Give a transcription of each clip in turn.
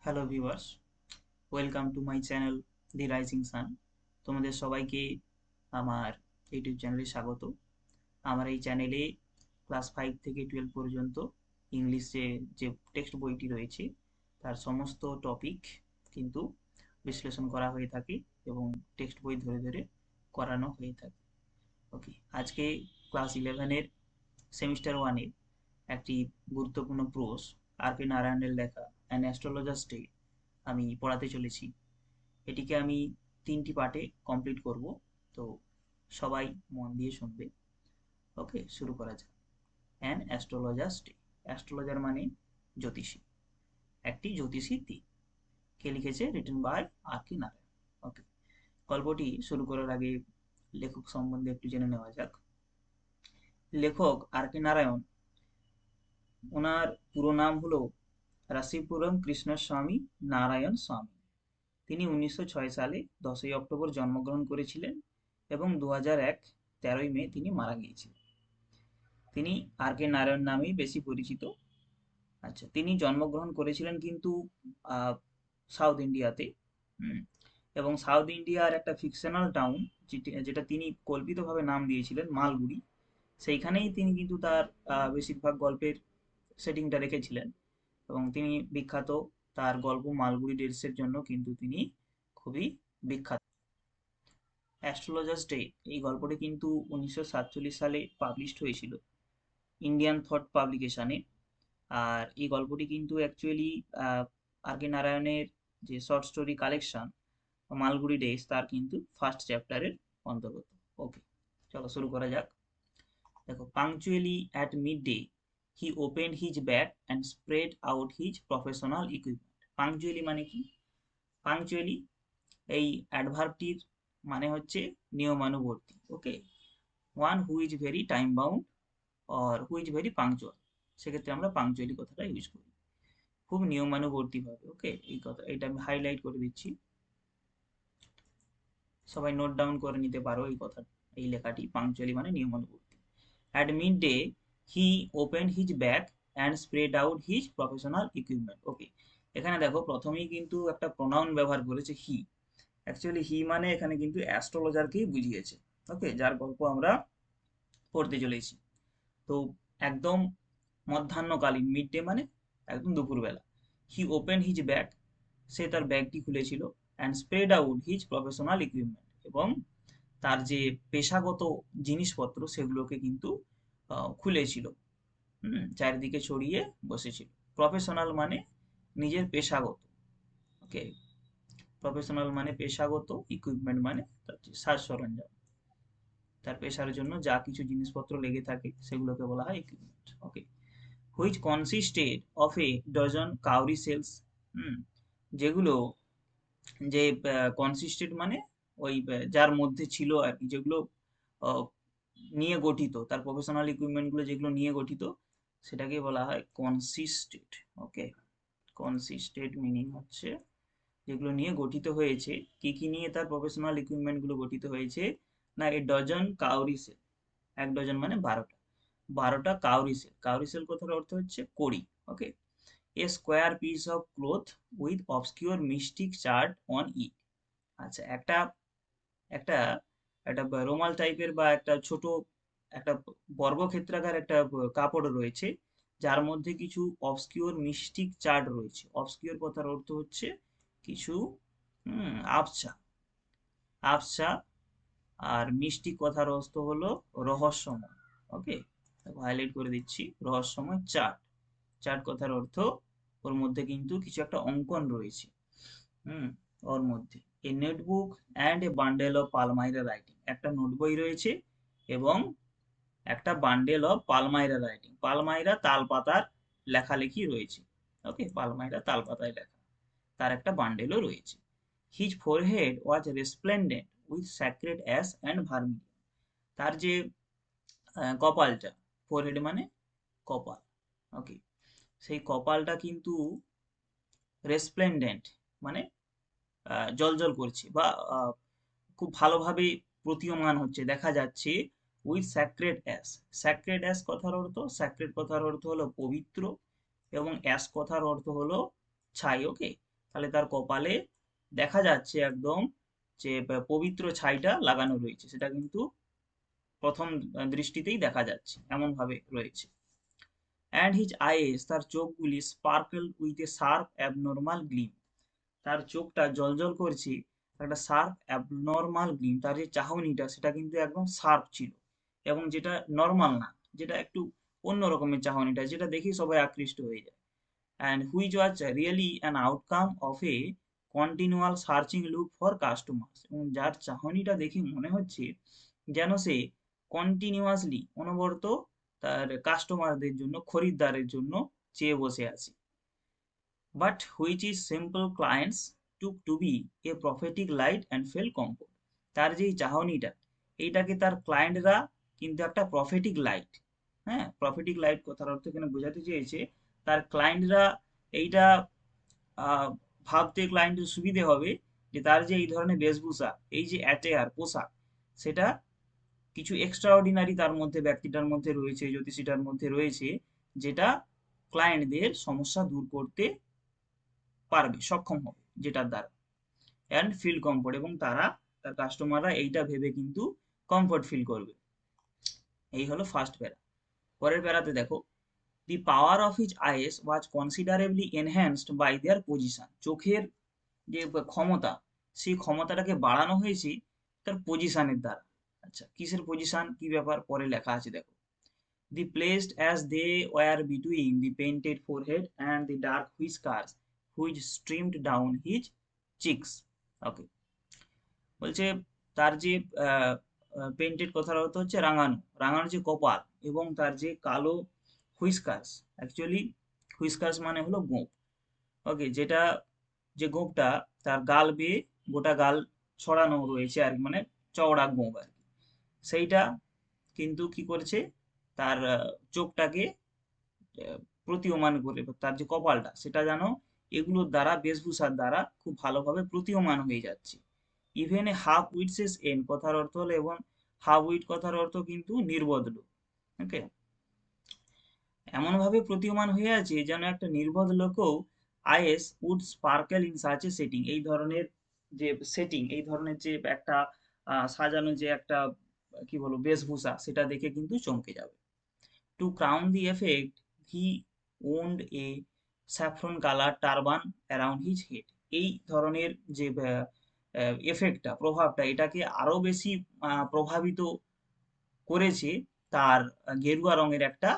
Hello viewers, welcome to my channel the rising sun. তোমাদের সবাইকে আমার ইউটিউব চ্যানেলে স্বাগত। আমার এই চ্যানেলে ক্লাস 5 থেকে 12 পর্যন্ত ইংলিশে যে টেক্সট বইটি রয়েছে তার সমস্ত টপিক কিন্তু বিশ্লেষণ করা হয়ে থাকে এবং টেক্সট বই ধরে ধরে করানো হয়ে থাকে। ওকে, আজকে ক্লাস 11-এর সেমিস্টার 1-এর একটি গুরুত্বপূর্ণ প্রোস আর কে নারায়ণের লেখা অ্যান অ্যাস্ট্রোলজার স্টে আমি পড়াতে চলেছি। এটিকে আমি 3টি পার্টে কমপ্লিট করব, তো সবাই মন দিয়ে শুনবে। ওকে, শুরু করা যাক। An astrologer stay. অ্যাস্ট্রোলজার মানে জ্যোতিষী, একটি জ্যোতিষী দ্বীপ। কে লিখেছে? রিটেন বাই আর কে নারায়ণ। ওকে, গল্পটি শুরু করার আগে লেখক সম্বন্ধে একটু জেনে নেওয়া যাক। লেখক আর কে নারায়ণ, ওনার পুরো নাম হলো রাসিপুরম কৃষ্ণস্বামী নারায়ণ স্বামী। তিনি 1906 সালে 10ই অক্টোবর জন্মগ্রহণ করেছিলেন এবং 2001 13ই মে তিনি মারা গিয়েছিলেন। তিনি আর কে নারায়ণ নামেই বেশি পরিচিত। আচ্ছা, তিনি জন্মগ্রহণ করেছিলেন কিন্তু সাউথ ইন্ডিয়াতে। হুম, এবং সাউথ ইন্ডিয়ার একটা ফিকশনাল টাউন যেটা তিনি কল্পিতভাবে নাম দিয়েছিলেন মালগুড়ি, সেইখানেই তিনি কিন্তু তার বেশিরভাগ গল্পের সেটিংটা রেখেছিলেন এবং তিনি বিখ্যাত তার গল্প মালগুড়ি ডেজসের জন্য, কিন্তু তিনি খুবই বিখ্যাত। অ্যাস্ট্রোলজার্স ডে এই গল্পটি কিন্তু 1947 সালে পাবলিশড হয়েছিল ইন্ডিয়ান থট পাবলিকেশনে। আর এই গল্পটি কিন্তু অ্যাকচুয়ালি আর কে নারায়ণের যে short story collection Malgudi days তার কিন্তু ফার্স্ট চ্যাপ্টারের অন্তর্গত। ওকে, চলো শুরু করা যাক। দেখো, punctually at mid day he opened his bag and spread out his professional equipment. Punctually মানে কি? পাংচুয়ালি এই অ্যাডভার্বটির মানে হচ্ছে নিয়মানুবর্তী। Okay, one who is very time bound or who is very punctual, সেক্ষেত্রে আমরা পাংচুয়ালি কথাটা ইউজ করি খুব নিয়মানুবর্তী ভাবে। ওকে, এই কথা এটা আমি হাইলাইট করে দিচ্ছি, সবাই নোট ডাউন করে নিতে পারো এই কথা। এই লেখাটি পাংচুয়ালি মানে নিয়মানুবর্তী। At mid day he opened his bag and spread out his professional equipment. Okay, এখানে দেখো প্রথমেই কিন্তু একটা প্রোনাউন ব্যবহার করেছে হি। অ্যাকচুয়ালি হি মানে এখানে কিন্তু অ্যাস্ট্রোলজারকেই বুঝিয়েছে। ওকে, যার গল্প আমরা পড়তে চলেছি। তো একদম মধ্যাহ্নকালীন, মিড ডে মানে একদম দুপুরবেলা। হি ওপেন হিজ ব্যাগ, সে তার ব্যাগটি খুলেছিল। And spread out his professional equipment, এবং তার যে পেশাগত জিনিসপত্র সেগুলোকে কিন্তু খুলেছিল, চারিদিকে ছড়িয়ে বসেছিল। প্রফেশনাল মানে নিজের পেশাগত। ওকে, প্রফেশনাল মানে পেশাগত, ইকুইপমেন্ট মানে তার যে সাজ সরঞ্জাম, তার পেশার জন্য যা কিছু জিনিসপত্র লেগে থাকে সেগুলোকে বলা হয় equipment. Okay, which কনসিস্টেড of A dozen কাউরি সেলস। যেগুলো, যে কনসিস্টেড মানে ওই যার মধ্যে ছিল আর কি, যেগুলো আহ, নিয়ে গঠিত, তার প্রফেশনাল ইকুইপমেন্ট গুলো যেগুলো নিয়ে গঠিত সেটাকে বলা হয় কনসিস্টেড। ওকে, কনসিস্টেড মিনিং হচ্ছে যেগুলো নিয়ে গঠিত হয়েছে। কি কি নিয়ে তার প্রফেশনাল ইকুইপমেন্ট গুলো গঠিত হয়েছে? না, এ ডজন কাউরি সেল, এক ডজন মানে 12টা, 12টা কাউরি সেল। কাউরি সেল কথার অর্থ হচ্ছে কড়ি। Okay, a square piece of cloth with obscure mystic chart on it. আচ্ছা, একটা একটা একটা রোমাল টাইপের বা একটা ছোট একটা বর্গক্ষেত্রাকার একটা কাপড় রয়েছে, যার মধ্যে কিছু অবসকিউর মিস্টিক চার্ট রয়েছে। অবসকিউর কথার অর্থ হচ্ছে কিছু আবছা, আবছা। আর মিষ্টি কথার অর্থ হলো রহস্যময়। ওকে, হাইলাইট করে দিচ্ছি, রহস্যময় চার্ট। চার্ট কথার অর্থ ওর মধ্যে কিন্তু কিছু একটা অঙ্কন রয়েছে। হুম, ওর মধ্যে a notebook and a bundle of palmyra writing, একটা নোট বই রয়েছে এবং একটা bundle of palmyra writing, palmyra তাল পাতার লেখালেখি রয়েছে। ওকে, পালমাইরা তাল পাতায় লেখা, তার একটা বান্ডেলও রয়েছে। His forehead was resplendent with sacred ash and vermilion. তার যে কপালটা, ফোরহেড মানে কপাল। ওকে, সেই কপালটা কিন্তু রেসপ্লেন্ডেন্ট মানে জ্বলজ্বল করছে বা খুব ভালোভাবে প্রতীয়মান হচ্ছে, দেখা যাচ্ছে। With sacred ash, sacred ash কথার অর্থ, স্যাক্রেড কথার অর্থ হলো পবিত্র এবং অ্যাশ কথার অর্থ হলো ছাই। ওকে, তাহলে তার কপালে দেখা যাচ্ছে একদম যে পবিত্র ছাইটা লাগানো রয়েছে, সেটা কিন্তু প্রথম দৃষ্টিতেই দেখা যাচ্ছে, এমন ভাবে রয়েছে। অ্যান্ড হিজ আইস, তার চোখগুলি sparkle with a sharp abnormal gleam, তার চোখটা জলজল করছে একটা শার্প অ্যাবনর্মাল গ্লিম, তার যে চাহনিটা সেটা কিন্তু একদম শার্প ছিল, এবং যেটা নর্মাল না, যেটা একটু অন্য রকমের চাহনিটা, যেটা দেখেই সবাই আকৃষ্ট হয়ে যায়। And which was really an outcome of A continual searching look for customers, এবং যার চাহনিটা দেখে মনে হচ্ছে যেন সে কন্টিনিউয়াসলি অনবরত তার কাস্টমারদের জন্য, খরিদ্দারের জন্য চেয়ে বসে আছে। but which is simple clients took to be a prophetic light and felt comfort, তার যে চাহনিটা, এইটাকে তার ক্লায়েন্টরা কিন্তু একটা প্রফেটিক লাইট, হ্যাঁ, প্রফেটিক লাইট কথার অর্থ এখানে বোঝাতে চেয়েছে তার ক্লায়েন্টরা এইটা ভাবতে ক্লায়েন্টের সুবিধে হবে যে তার যে এই ধরনের বেশভূষা, এই যে অ্যাটেয়ার পোশাক, সেটা কিছু এক্সট্রা অর্ডিনারি তার মধ্যে, ব্যক্তিটার মধ্যে রয়েছে, জ্যোতিষীটার মধ্যে রয়েছে, যেটা ক্লায়েন্টদের সমস্যা দূর করতে পারবে, সক্ষম হবে যেটার দ্বারা। অ্যান্ড ফিল কমফোর্ট, এবং তারা, তার কাস্টমাররা এইটা ভেবে কিন্তু কমফোর্ট ফিল করবে। এই হলো ফার্স্ট প্যারা। পরের প্যারাতে দেখো, the power of his eyes was considerably enhanced by their position, চোখের যে ক্ষমতা, সেই ক্ষমতাটাকে বাড়ানো হয়েছে তার পজিশনের দ্বারা। আচ্ছা, কিসের পজিশন, কি ব্যাপার, পরে লেখা আছে দেখো। The placed as they were between the painted forehead and the dark whiskers which streamed down his cheeks. Okay, বলছে তার যে পেন্টেড কথার অর্থ হচ্ছে রাঙানো, রাঙানো যে কপাল, এবং তার যে কালো হুইস্কার্স, অ্যাকচুয়ালি হুইস্কার্স মানে হলো গোঁফ। ওকে, যেটা, যে গোঁফটা তার গাল বেয়ে গোটা গাল ছড়ানো রয়েছে আর কি, মানে চওড়া গোঁফ আর কি, সেইটা কিন্তু কি করছে, তার চোখটাকে আহ, প্রতীয়মান করে, তার যে কপালটা সেটা যেন এগুলোর দ্বারা, বেশভূষার দ্বারা খুব ভালোভাবে প্রতীয়মান হয়ে যাচ্ছে। ইভেন এ হাফ উইটসেস এন্ড কথার অর্থ হলো, এবং হাফ উইট কথার অর্থ কিন্তু নির্বোধ লোক। ওকে, এমন ভাবে প্রতীয়মান হয়ে আছে যেন একটা নির্বোধ লোকও is would sparkle in such a setting, এই ধরনের যে সেটিং, এই ধরনের যে একটা সাজানো যে একটা কি বলবো বেশভূষা, সেটা দেখে কিন্তু চমকে যাবে। To crown the effect, he wound a saffron colour turban around his head, এই ধরনের যে এফেক্টটা, প্রভাবটা, এটাকে আরো বেশি প্রভাবিত করেছে তার গেরুয়া রঙের একটা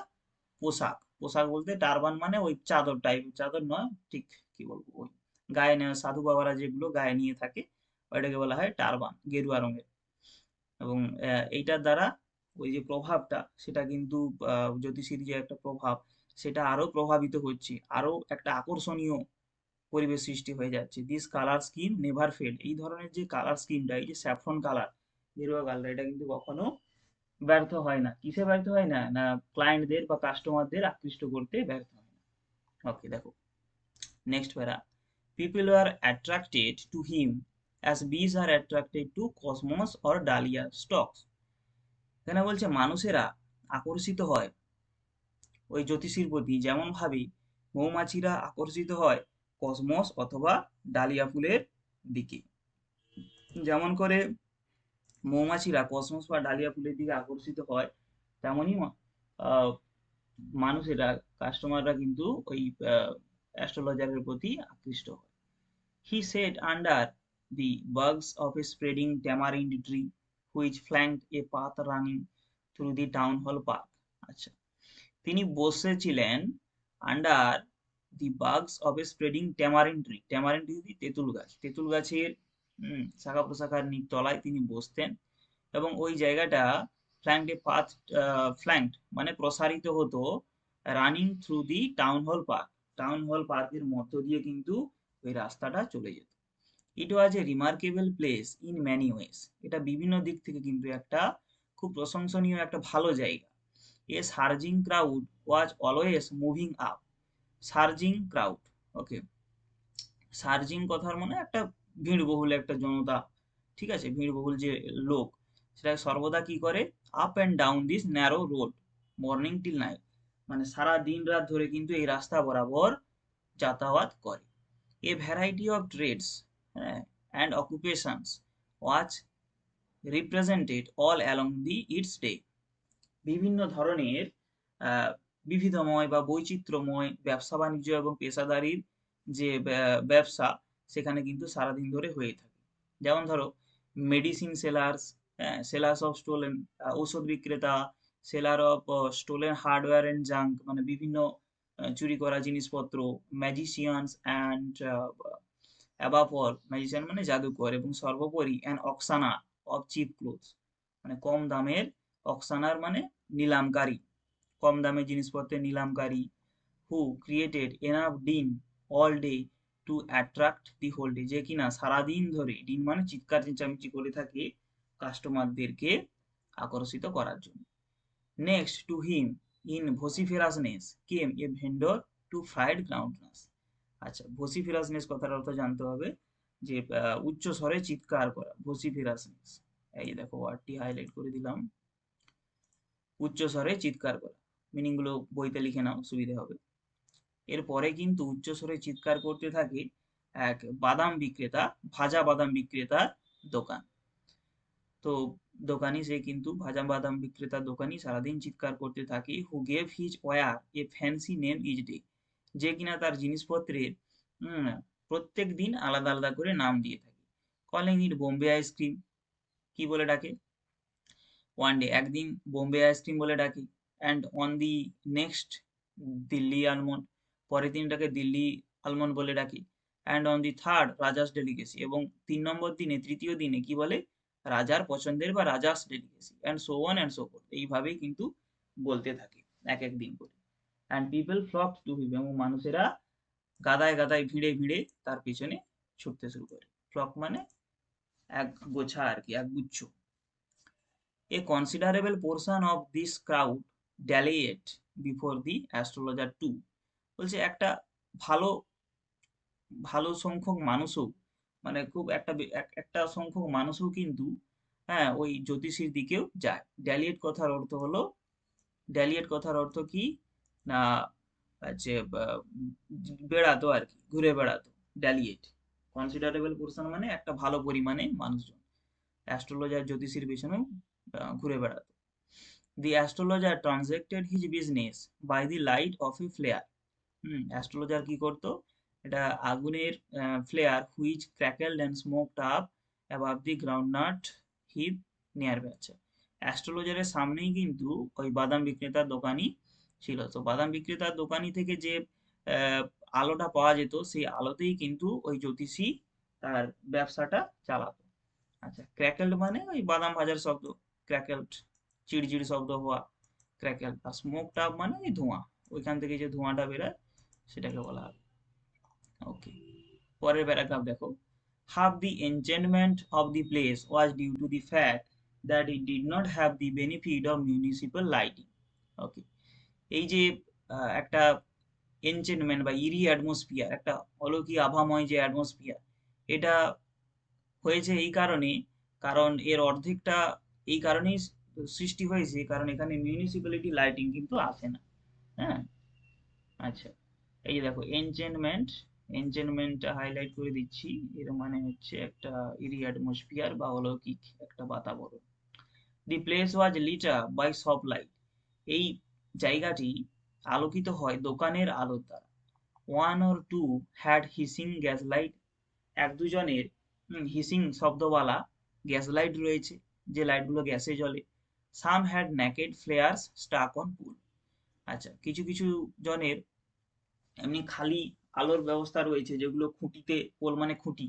পোশাক, পোশাক বলতে টারবান মানে ওই চাদর টাইপ, চাদর নয় ঠিক, কি বলবো, ওই গায়ে নেওয়া সাধু বাবারা যেগুলো গায়ে নিয়ে থাকে, ওইটাকে বলা হয় টারবান, গেরুয়া রঙের। এবং এইটার দ্বারা ওই যে প্রভাবটা, সেটা কিন্তু জ্যোতিষীর যে একটা প্রভাব, সেটা আরো প্রভাবিত হচ্ছে, আরো একটা আকর্ষণীয় পরিবেশ সৃষ্টি হয়ে যাচ্ছে। This colour scheme never fade, এই ধরনের যে কালার স্কিমটা, এই যে স্যাফরন কালার, গেরুয়া কালার, এটা কিন্তু কখনো ব্যর্থ হয় না। কিসে ব্যর্থ হয় না, না ক্লায়েন্টদের বা কাস্টমারদের আকৃষ্ট করতে ব্যর্থ হয় না। ওকে, দেখো next para. People are attracted to him as bees are attracted to cosmos or dahlia stalks, এখানে বলছে মানুষেরা আকর্ষিত হয় ওই জ্যোতিষীর প্রতি, যেমন ভাবে মৌমাছিরা আকর্ষিত হয় কসমস অথবা ডালিয়া ফুলের দিকে। যেমন করে মৌমাছিরা কসমস বা ডালিয়া ফুলের দিকে আকর্ষিত হয়, তেমনই আহ, মানুষেরা, কাস্টমাররা কিন্তু ওই অ্যাস্ট্রোলজারের প্রতি আকৃষ্ট হয়। He set under the bugs of a spreading tamarind tree which flanked a path running through the town hall park. আচ্ছা, তিনি বসেছিলেন under the বাগস of A spreading tamarin tree, tamarin tree তেঁতুল গাছ, তেঁতুল গাছের শাখা প্রশাখার তলায় তিনি বসতেন, এবং ওই জায়গাটা ফ্ল্যাঙ্কড এ পাথ, ফ্ল্যাঙ্কড মানে প্রসারিত হতো, running through the town hall park, town hall পার্কের মধ্য দিয়ে কিন্তু ওই রাস্তাটা চলে যেত। It was a remarkable place in many ways, এটা বিভিন্ন দিক থেকে কিন্তু একটা খুব প্রশংসনীয় একটা ভালো জায়গা। A surging crowd was always moving up, surging crowd. Okay, surging কথার মানে একটা ভিড়বহুল একটা জনতা, ঠিক আছে, ভিড়বহুল যে লোক, সেটা সর্বদা কি করে, up and down this narrow road morning till night, মানে সারা দিন রাত ধরে কিন্তু এই রাস্তা বরাবর যাতায়াত করে। A variety of trades and occupations was represented all along the its day. বিভিন্ন ধরনের বিবিধময় বা বৈচিত্র্যময় ব্যবসা বাণিজ্য এবং পেশাদারির যে ব্যবসা সেখানে কিন্তু সারাদিন ধরে হয়ে থাকে। যেমন ধরো medicine sellers, sellers of stolen, ঔষধ বিক্রেতা, seller of stolen hardware and junk, মানে বিভিন্ন চুরি করা জিনিসপত্র, magicians and above all, magician মানে জাদুকর, এবং সর্বোপরি an auctioneer of cheap clothes, মানে কম দামের, অক্সানার মানে নিলামকারী, কম দামে জিনিসপত্রের নিলামকারী, who created enough din all day to attract the whole day, যে কিনা সারাদিন ধরে, ডিন মানে চিৎকার চেঁচামেচি করে থাকে কাস্টমারদেরকে আকর্ষিত করার জন্য। Next to him in vociferousness came a vendor to fried groundnuts. আচ্ছা, ভোসিফেরাসনেস কথার অর্থ জানতে হবে, যে উচ্চ স্বরে চিৎকার করা, ভোসিফেরাসনেস। এই দেখো ওয়ার্ডটি হাইলাইট করে দিলাম, উচ্চ স্বরে চিৎকার করা। মিনিং গুলো বইতে লিখে নাও, সুবিধা হবে। এরপরে কিন্তু উচ্চ স্বরে চিৎকার করতে থাকে এক বাদাম বিক্রেতা, ভাজা বাদাম বিক্রেতার দোকান। তো দোকানি, সে কিন্তু ভাজা বাদাম বিক্রেতার দোকানি সারাদিন চিৎকার করতে থাকে, who gave his war a fancy name each day, যে কিনা তার জিনিসপত্রের প্রত্যেক দিন আলাদা আলাদা করে নাম দিয়ে থাকে। কলিং ইট বোম্বে আইসক্রিম, কি বলে ডাকে, ওয়ান ডে, একদিন বোম্বে আইসক্রিম বলে ডাকি, and on the next Delhi almond, পরের দিনটাকে দিল্লি আলমন্ড বলে ডাকি, and on the third Raja's delicacy, এবং 3 নম্বর দিনে, তৃতীয় দিনে কি বলে, রাজার পছন্দের বা Raja's delicacy, and so on and so forth, এইভাবেই কিন্তু বলতে থাকে এক এক দিন করে। And people flock to him, এবং মানুষেরা গাদায় গাদায় ভিড়ে ভিড়ে তার পিছনে ছুটতে শুরু করে। ফ্লক মানে এক গোছা আর কি, এক গুচ্ছ। A considerable portion of this crowd dallied before the astrologer too, বলছে একটা ভালো ভালো সংখ্যক মানুষও, মানে খুব একটা সংখ্যক মানুষও কিন্তু, হ্যাঁ, ওই জ্যোতিষীর দিকেও যায়। ড্যালিয়েট কথার অর্থ হলো, ড্যালিয়েট কথার অর্থ কি না, হচ্ছে বেড়াতো আর কি, ঘুরে বেড়াতো, ড্যালিয়েট। কনসিডারেবল পোর্শন মানে একটা ভালো পরিমাণে মানুষজন অ্যাস্ট্রোলজার, জ্যোতিষীর পেছনেও ঘুরে বেড়াতো। The astrologer transacted his business by the light of a flare. Astrologer কি করতো, এটা আগুনের flare which crackled and smoked up above the groundnut heap nearby. আচ্ছা, অ্যাস্ট্রোলজারের সামনেই কিন্তু ওই বাদাম বিক্রেতার দোকানি ছিল। তো বাদাম বিক্রেতার দোকানি থেকে যে আহ, আলোটা পাওয়া যেত, সেই আলোতেই কিন্তু ওই জ্যোতিষী তার ব্যবসাটা চালাতো। আচ্ছা, ক্র্যাকেলড মানে ওই বাদাম ভাজার শব্দ, ক্র্যাকেলড, চিড়চিড় শব্দ হওয়া, ক্র্যাকেল। আর স্মোক টাপ মানে ওই ধোঁয়া, ওইখান থেকে যে ধোঁয়াটা বেরোয় সেটাকে বলা হয়। ওকে, পরের প্যারাগ্রাফ দেখো, half the enchantment of the place was due to the fact that it did not have the benefit of municipal lighting. Okay, এই যে একটা এনচেন্টমেন্ট বা ইরি অ্যাটমসফিয়ার, একটা অলৌকিক আভাময় যে অ্যাটমসফিয়ার, এটা হয়েছে এই কারণে, কারণ এর অর্ধেকটা এই কারণেই সৃষ্টি হয়েছে, কারণ এখানে মিউনিসিপ্যালিটি লাইটিং কিন্তু আসে না। হ্যাঁ, আচ্ছা, এই যে দেখো এনচেন্টমেন্ট, এনচেন্টমেন্টটা হাইলাইট করে দিচ্ছি, এর মানে হচ্ছে একটা ইরি অ্যাটমসফিয়ার বা অলৌকিক একটা বাতাবরণ। The place was lit up by সব লাইট, এই জায়গাটি আলোকিত হয় দোকানের আলোর দ্বারা। One or two had hissing gas light, এক দুজনের হিসিং শব্দওয়ালা গ্যাস লাইট রয়েছে, যে লাইটগুলো গ্যাসে জ্বলে। সাম had naked flares Starc on পুল, আচ্ছা, কিছু কিছু জনের এমনি খালি আলোর ব্যবস্থা রয়েছে, যেগুলো খুঁটিতে, পোল মানে খুঁটি,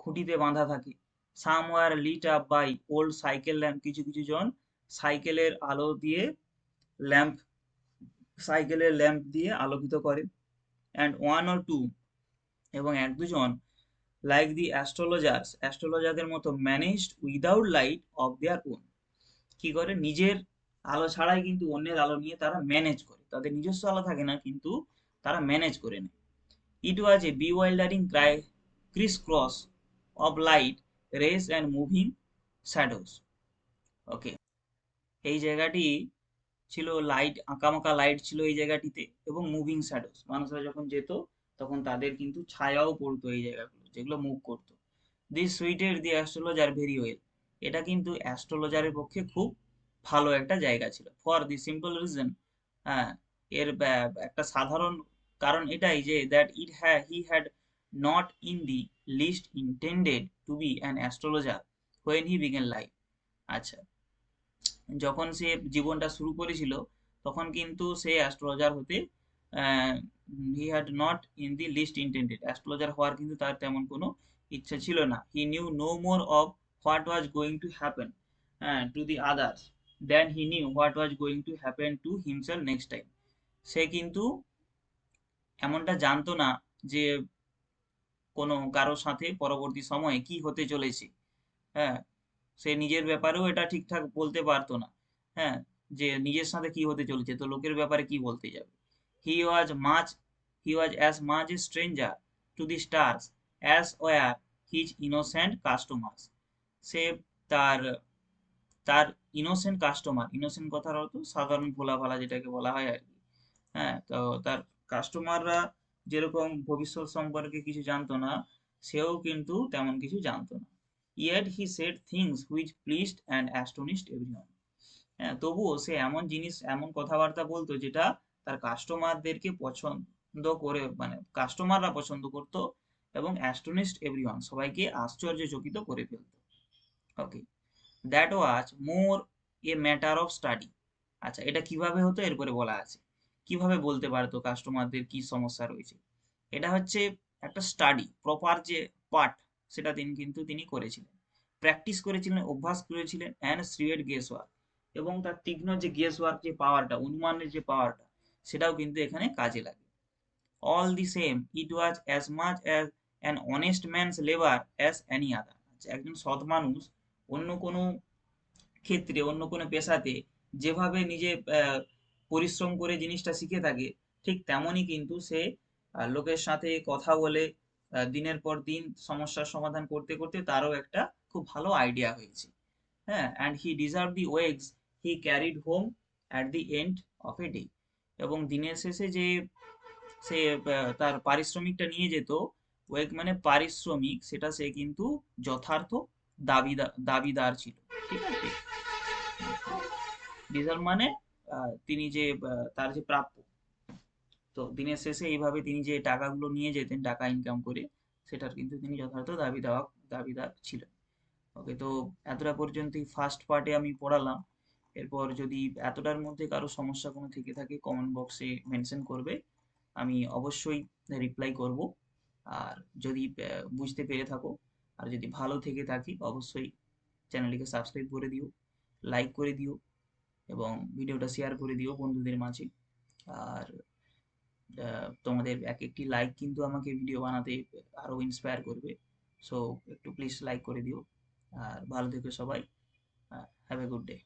খুঁটিতে বাঁধা থাকে। Some war lit up by old cycle lamp, কিছু কিছু জন সাইকেলের আলো দিয়ে, ল্যাম্প, সাইকেলের ল্যাম্প দিয়ে আলোকিত করে। অ্যান্ড ওয়ান অর টু, এবং এক দুজন, লাইক দি অ্যাস্ট্রোলজার্স, অ্যাস্ট্রোলজারদের মতো, managed without light of their own, কি করে, নিজের আলো ছাড়াই কিন্তু অন্যের আলো নিয়ে তারা ম্যানেজ করে, তাদের নিজস্ব আলো থাকে না কিন্তু তারা ম্যানেজ করে নেয়। It was a bewildering crisscross of light rays and moving shadows. Okay, এই জায়গাটি ছিল লাইট, আঁকামাকা লাইট ছিল এই জায়গাটিতে, এবং মুভিং শ্যাডোজ, মানুষরা যখন যেত তখন তাদের কিন্তু ছায়াও পড়তো এই জায়গাগুলো যেগুলো মুভ করতো। This suited the astrologer very well. এটা কিন্তু অ্যাস্ট্রোলজারের পক্ষে খুব ভালো একটা জায়গা ছিল। ফর দি সিম্পল রিজন, হ্যাঁ, এর একটা সাধারণ কারণ এটাই যে that he had not in the list intended to be an astrologer when he began life. আচ্ছা, যখন সে জীবনটা শুরু করেছিল তখন কিন্তু সে অ্যাস্ট্রোলজার হতে he had not in the list intended, astrologer হওয়ার কিন্তু তার তেমন কোনো ইচ্ছা ছিল না। He knew no more of what was going to happen to the others than he knew what was going to happen to himself next time. সে কিন্তু এমনটা জানতো না যে কোনো কারোর সাথে পরবর্তী সময়ে কি হতে চলেছে। হ্যাঁ, সে নিজের ব্যাপারেও এটা ঠিকঠাক বলতে পারতো না। হ্যাঁ, যে নিজের সাথে কি হতে চলেছে তো লোকের ব্যাপারে কি বলতে যাবে। He was much he was as much a stranger to the stars as were his innocent customers. সে তার তার ইনোসেন্ট কাস্টমার, ইনোসেন্ট কথার অর্থ সাধারণ ভোলাভালা যেটাকে বলা হয় আর কি। হ্যাঁ, তো তার কাস্টমাররা যেরকম ভবিষ্যৎ সম্পর্কে কিছু জানতো না, সেও কিন্তু তেমন কিছু জানতো না। Yet he said things which pleased and astonished everyone. হ্যাঁ, তবুও সে এমন জিনিস এমন কথাবার্তা বলতো যেটা তার কাস্টমারদেরকে পছন্দ করে, মানে কাস্টমাররা পছন্দ করতো এবং অ্যাস্টনিশড এভরিওয়ান সবাইকে আশ্চর্যচকিত করে ফেলতো। Okay, that was more a matter of study. আচ্ছা, এটা কিভাবে হতো এরপরে বলা আছে, কিভাবে বলতে পারতো কাস্টমারদের কি সমস্যা রয়েছে। এটা হচ্ছে একটা স্টাডি প্রপার যে পাঠ, সেটা তিনি করেছিলেন, প্র্যাকটিস করেছিলেন, অভ্যাস করেছিলেন, অ্যান্ড শ্রিয়েড গেস ওয়ার্ক, এবং তার তীক্ষ্ণ যে গেস ওয়ার্ক যে পাওয়ারটা, অনুমানের যে পাওয়ারটা, সেটাও কিন্তু এখানে কাজে লাগে। All the same it was as much as an honest man's labour as any other. আচ্ছা, একজন সৎ মানুষ অন্য কোনো ক্ষেত্রে, অন্য কোনো পেশাতে যেভাবে নিজে পরিশ্রম করে জিনিসটা শিখে থাকে, ঠিক তেমনই কিন্তু সে লোকের সাথে কথা বলে দিনের পর দিন সমস্যার সমাধান করতে করতে তারও একটা খুব ভালো আইডিয়া হয়েছে। হ্যাঁ, and he deserve the wages he carried home at the end of a day. এবং দিনের শেষে যে সে তার পারিশ্রমিকটা নিয়ে যেত, ওয়েগ মানে পারিশ্রমিক, সেটা সে কিন্তু যথার্থ দাবিদার ছিল। ঠিক আছে, ডিজার্ভ মানে তিনি যে তার যে প্রাপ্য, তো দিনের শেষে এইভাবে তিনি যে টাকাগুলো নিয়ে যেতেন টাকা ইনকাম করে, সেটার কিন্তু তিনি যথার্থ দাবিদার ছিলেন। ওকে, তো এতটা পর্যন্তই ফার্স্ট পার্টে আমি পড়ালাম। এরপর যদি এতটার মধ্যে কারো সমস্যা কোনো থেকে থাকে কমেন্ট বক্সে মেনশন করবে, আমি অবশ্যই রিপ্লাই করব। আর যদি বুঝতে পেরে থাকো আর যদি ভালো থেকে থাকি, অবশ্যই চ্যানেলটিকে সাবস্ক্রাইব করে দিও, লাইক করে দিও, এবং ভিডিওটা শেয়ার করে দিও বন্ধুদের মাঝে। আর তোমাদের এক একটি লাইক কিন্তু আমাকে ভিডিও বানাতে আরো ইন্সপায়ার করবে। সো একটু প্লিজ লাইক করে দিও। আর ভালো থেকো সবাই। Have a good day.